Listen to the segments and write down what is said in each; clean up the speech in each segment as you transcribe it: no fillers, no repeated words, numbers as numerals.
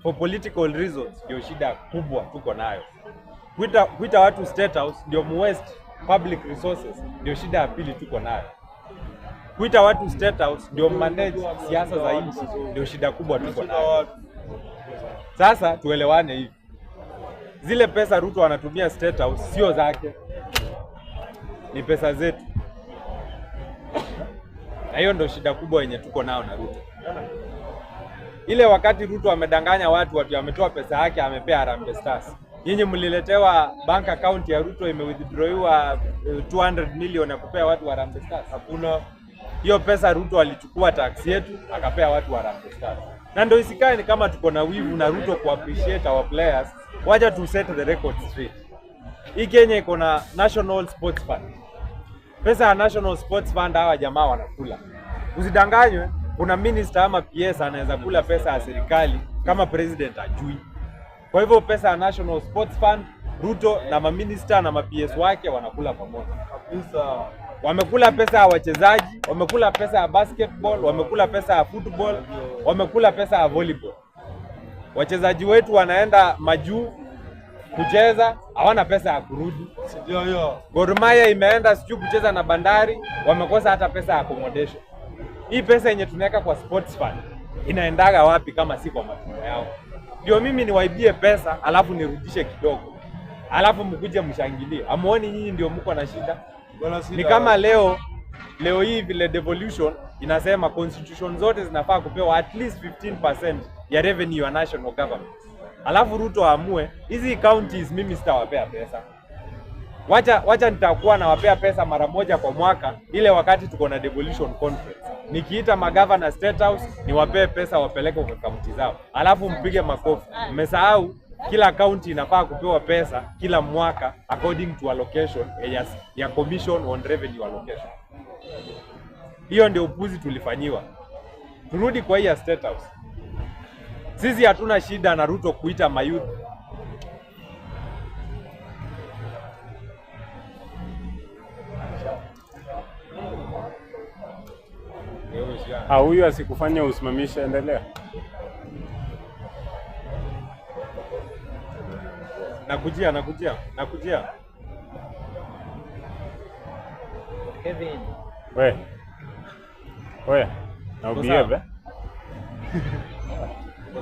For political reasons ndio shida kubwa tuko nayo. Kuita watu State House ndio muwest public resources ndio shida ya pili tuko nayo. Kuita watu State House ndio manage siasa za nchi ndio shida kubwa tuko nayo. Sasa tuelewane hivi. Zile pesa Ruto anatumia State House sio zake. Ni pesa zetu. Na hiyo ndio shida kubwa yenye tuko nao na Ruto. Ile wakati Ruto amedanganya watu ametoa pesa yake amepea Harambee Stars. Nyinyi mliletewa bank account ya Ruto imewithdrawiwa 200 million ya kupea watu wa Harambee Stars. Hakuna. Hiyo pesa Ruto alichukua tax yetu akapea watu wa Harambee Stars. Na ndio isikae ni kama tuko na wivu na Ruto ku appreciate our players. Wacha to set the record straight. Hii Kenya iko na National Sports Fund. Pesa ya National Sports Fund hawa jamaa wanakula. Usidanganywe, kuna minister ama PS anaweza kula pesa ya serikali kama president ajui. Kwa hivyo pesa ya National Sports Fund, Ruto na maminister na ma-PS wake wanakula pamoja. Kabisa. Wamekula pesa ya wachezaji, wamekula pesa ya basketball, wamekula pesa ya football, wamekula pesa ya volleyball. Wachezaji wetu wanaenda majuu kucheza, hawana pesa ya kurudi. Gor Mahia imeenda sijui kucheza na Bandari, wamekosa hata pesa ya accommodation. Hii pesa yenye tunaweka kwa sports fund inaendaga wapi kama si kwa matumbo yao? Ndio mimi niwaibie pesa alafu nirudishe kidogo. Alafu mkuje mshangilie. Amuoni nyinyi ndio mko na shida? Ni kama leo hii vile devolution inasema constitution zote zinafaa kupewa at least 15% ya revenue ya national government. Alafu Ruto aamue hizi counties mimi sitawapea pesa. Wacha nitakuwa nawapea pesa mara moja kwa mwaka ile wakati tuko na devolution conference. Nikiita magavana State House niwapee pesa wapeleke kwa kaunti zao. Alafu mpige makofi. Mmesahau kila county inafaa kupewa pesa kila mwaka according to allocation ya Commission on Revenue Allocation. Hiyo ndio upuzi tulifanyiwa. Turudi kwa hii ya State House. Sisi hatuna shida na Ruto kuita mayouth. Huyu asikufanya usimamishe, endelea. Nakujia. Kevin. Wewe. Na ubiebe.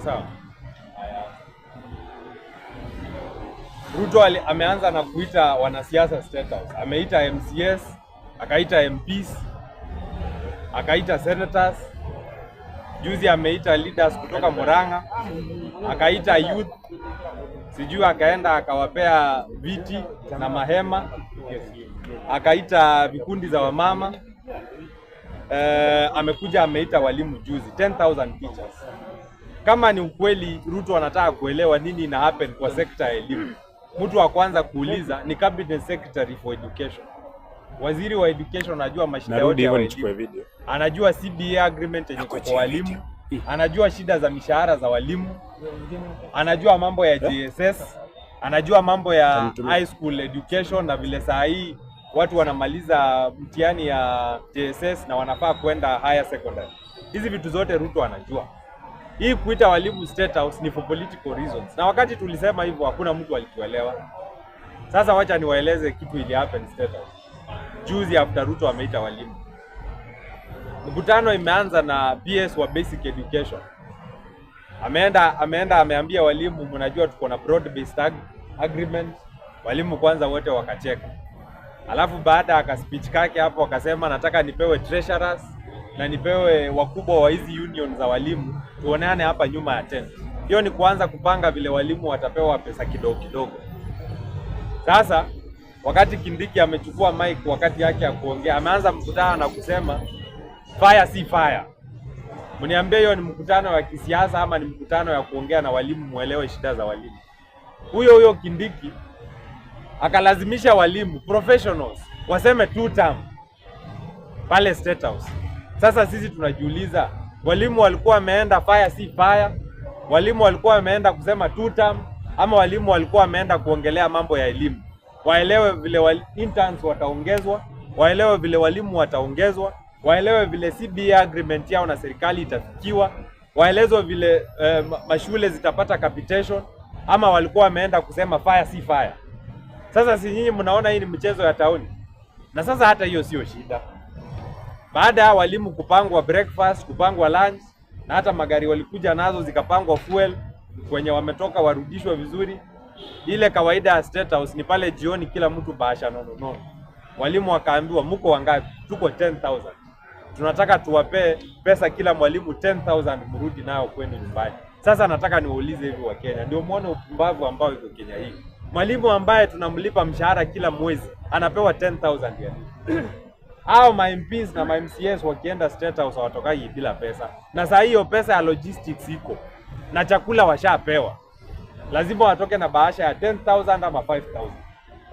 Sawa. Ruto ameanza na kuita wanasiasa State House. Ameita MCS, akaita MPs, akaita senators. Juzi ameita leaders kutoka Murang'a, akaita youth. Sijui akaenda akawapea viti na mahema. Akaita vikundi za wamama. Amekuja ameita walimu juzi 10,000 teachers. Kama ni ukweli Ruto anataka kuelewa nini ina happen kwa sekta ya elimu, mtu wa kwanza kuuliza ni Cabinet Secretary for Education. Waziri wa Education anajua mashida yote ya elimu. Anajua CBA agreement yenye kwa walimu, anajua shida za mishahara za walimu, anajua mambo ya JSS, anajua mambo ya high school education na vile saa hii watu wanamaliza mtihani ya JSS na wanafaa kwenda higher secondary. Hizi vitu zote Ruto anajua. Hii kuita walimu State House ni for political reasons. Na wakati tulisema hivyo hakuna mtu alituelewa. Sasa wacha niwaeleze kitu ili happen State House. Juzi after Ruto ameita walimu. Mkutano imeanza na PS wa basic education. Ameambia walimu mnajua tuko na broad based agreement. Walimu kwanza wote wakacheka. Alafu baada akaspeech kake hapo akasema nataka nipewe treasurers na nipewe wakubwa wa hizi union za walimu tuoneane hapa nyuma ya tent. Hiyo ni kuanza kupanga vile walimu watapewa pesa kidogo kidogo. Sasa wakati Kindiki amechukua mic wakati yake ya kuongea, ameanza mkutano na kusema fire si fire. Mniambie hiyo ni mkutano wa kisiasa ama ni mkutano ya kuongea na walimu muelewe shida za walimu. Huyo Kindiki akalazimisha walimu professionals waseme 2 term pale State House. Sasa sisi tunajiuliza, walimu walikuwa wameenda fire si fire? Walimu walikuwa wameenda kusema 2 term ama walimu walikuwa wameenda kuongelea mambo ya elimu? Waelewe vile interns wataongezwa, waelewe vile walimu wataongezwa, waelewe vile CBA agreement yao na serikali itafikiwa, waelezwe vile mashule zitapata capitation, ama walikuwa wameenda kusema fire si fire. Sasa si nyinyi mnaona hii ni mchezo ya tauni? Na sasa hata hiyo sio shida. Baada ya walimu kupangwa breakfast, kupangwa lunch, na hata magari walikuja nazo zikapangwa fuel, kwenye wametoka warudishwe vizuri. Ile kawaida ya State House ni pale jioni kila mtu bahasha nono. Walimu wakaambiwa mko wangapi? Tuko 10,000. Tunataka tuwape pesa kila mwalimu 10,000 mrudi nayo kwenu nyumbani. Sasa nataka niwaulize hivi wa Kenya, ndio muone upumbavu ambao iko Kenya hii. Mwalimu ambaye tunamlipa mshahara kila mwezi anapewa 10,000 yani. Hao ma MPs na ma MCS wakienda State House hawatokai bila pesa. Na saa hiyo pesa ya logistics iko. Na chakula washapewa. Lazima watoke na bahasha ya 10,000 ama 5,000.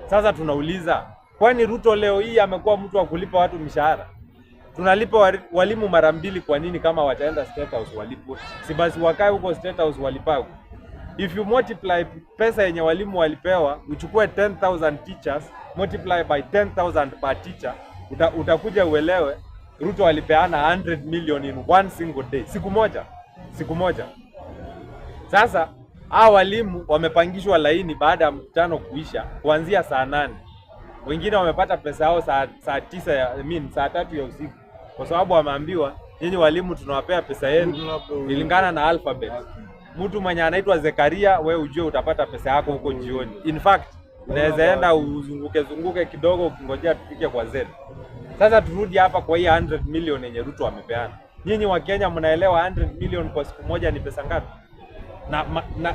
Sasa tunauliza, kwani Ruto leo hii amekuwa mtu wa kulipa watu mishahara? Tunalipa walimu mara mbili, kwa nini kama wataenda State House walipwe? Si basi wakae huko State House walipao. If you multiply pesa yenye walimu walipewa, uchukue 10,000 teachers, multiply by 10,000 per teacher, utakuja uelewe Ruto alipeana 100 million in one single day. Siku moja. Sasa hao walimu wamepangishwa laini baada ya mkutano kuisha kuanzia saa 8. Wengine wamepata pesa yao saa 9 saa 3 ya usiku. Kwa sababu wameambiwa nyinyi walimu tunawapea pesa yenu ilingana na alphabet. Mtu mwenye anaitwa Zekaria, wewe ujue utapata pesa yako huko jioni. In fact, unaweza enda zunguke kidogo ukingojea tufike kwa Z. Sasa turudi hapa kwa hii 100 million yenye Ruto amepeana. Nyinyi wa Kenya mnaelewa 100 million kwa siku moja ni pesa ngapi?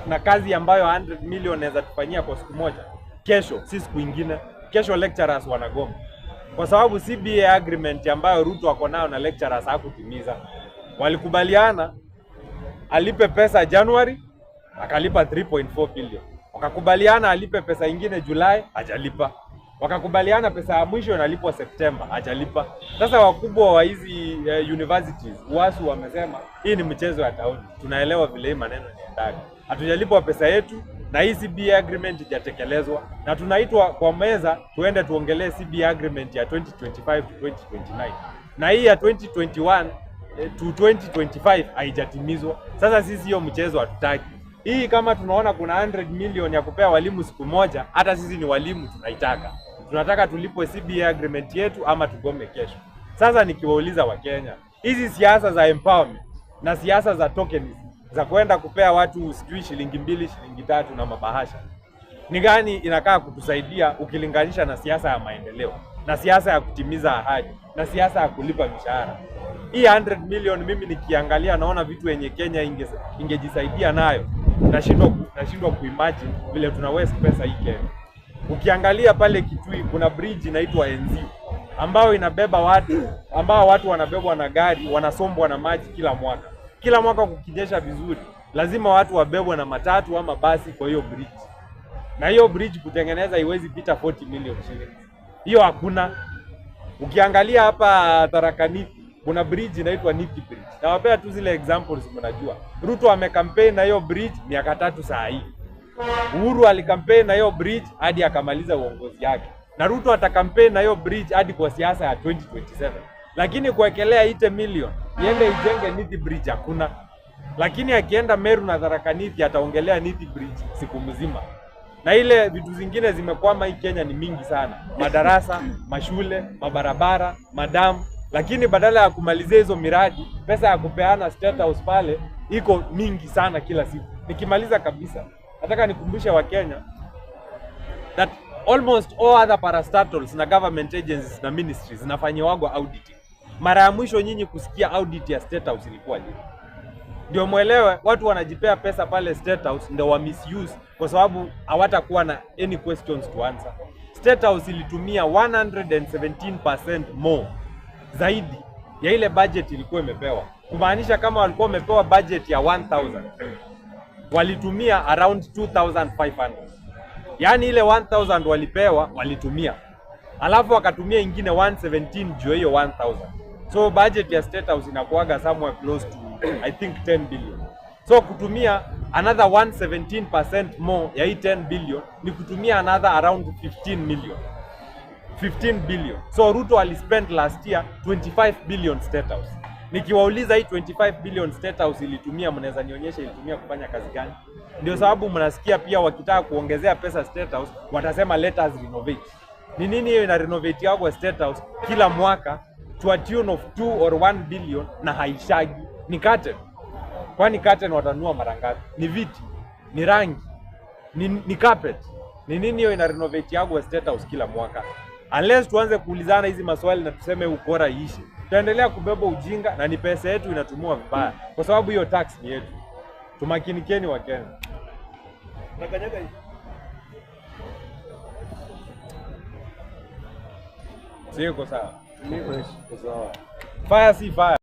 Na kazi ambayo 100 million inaweza tufanyia kwa siku moja. Kesho si siku nyingine. Kesho lecturers wanagoma. Kwa sababu CBA agreement ambayo Ruto wako nayo na lecturers hakutimiza. Walikubaliana alipe pesa January, akalipa 3.4 billion. Wakakubaliana alipe pesa ingine Julai, hajalipa. Wakakubaliana pesa ya mwisho inalipwa September, hajalipa. Sasa wakubwa wa hizi universities UASU wamesema hii ni mchezo ya tauni. Tunaelewa vile hii maneno yanaendaga. Hatujalipwa pesa yetu na hii CBA agreement haijatekelezwa, na tunaitwa kwa meza tuende tuongelee CBA agreement ya 2025 to 2029. Na hii ya 2021 to 2025 haijatimizwa. Sasa sisi hiyo mchezo hatutaki. Hii kama tunaona kuna 100 million ya kupea walimu siku moja, hata sisi ni walimu tunaitaka. Tunataka tulipwe CBA agreement yetu ama tugome kesho. Sasa nikiwauliza wa Kenya, hizi siasa za empowerment na siasa za tokens za kwenda kupea watu sijui shilingi 2, shilingi 3 na mabahasha, ni gani inakaa kutusaidia ukilinganisha na siasa ya maendeleo, na siasa ya kutimiza ahadi, na siasa ya kulipa mishahara? Hii 100 million mimi nikiangalia naona vitu yenye Kenya ingejisaidia nayo. Nashindwa kuimagine vile tuna waste pesa hii Kenya. Ukiangalia pale Kitui kuna bridge inaitwa NZ ambayo inabeba watu, ambao watu wanabebwa na gari, wanasombwa na maji kila mwaka. Kila mwaka kukinyesha vizuri, lazima watu wabebwe na matatu ama basi kwa hiyo bridge. Na hiyo bridge kutengeneza iwezi pita 40 million shillings. Hiyo hakuna. Ukiangalia hapa Tharaka Nithi kuna bridge inaitwa Nithi Bridge. Nawapea tu zile examples mnajua. Ruto amekampaign na hiyo bridge miaka 3 saa hii. Uhuru alikampaign na hiyo bridge hadi akamaliza uongozi yake. Na Ruto atakampaign na hiyo bridge hadi kwa siasa ya 2027. Lakini kuwekelea 80 million iende ijenge Nithi Bridge hakuna. Lakini akienda Meru na Tharaka Nithi ataongelea Nithi Bridge siku mzima. Na ile vitu zingine zimekwama hii Kenya ni mingi sana. Madarasa, mashule, mabarabara, madamu. Lakini badala ya kumalizia hizo miradi, pesa ya kupeana State House pale iko mingi sana kila siku. Nikimaliza kabisa, nataka nikumbushe wa Kenya that almost all other parastatals na government agencies na ministries zinafanywa auditing. Mara ya mwisho nyinyi kusikia audit ya State House ilikuwa lini? Ndio muelewe watu wanajipea pesa pale State House ndio wa misuse kwa sababu hawatakuwa na any questions to answer. State House ilitumia 117% more zaidi ya ile budget ilikuwa imepewa. Kumaanisha kama walikuwa wamepewa budget ya 1000, walitumia around 2500. Yaani ile 1000 walipewa walitumia. Alafu wakatumia ingine 117 juu hiyo 1000. So budget ya State House inakuaga somewhere close to I think 10 billion. So kutumia another 117% more ya hii 10 billion ni kutumia another around 15 billion. So Ruto alispend last year 25 billion State House. Nikiwauliza hii 25 billion State House ilitumia, mnaweza nionyesha ilitumia kufanya kazi gani? Ndio sababu mnasikia pia wakitaka kuongezea pesa State House watasema let us renovate. Ni nini hiyo ina renovate yako State House kila mwaka to a tune of 2 or 1 billion na haishagi? Ni curtain. Kwani curtain watanua mara ngapi? Ni viti, ni rangi, ni carpet. Ni nini hiyo ina renovate yako State House kila mwaka? Unless tuanze kuulizana hizi maswali na tuseme ukora ishi, tutaendelea kubeba ujinga na ni pesa yetu inatumiwa vibaya, kwa sababu hiyo tax ni yetu. Tumakinikeni wa Kenya. Nakanyaga hii. Sio sawa. Niko sawa. Fire si fire.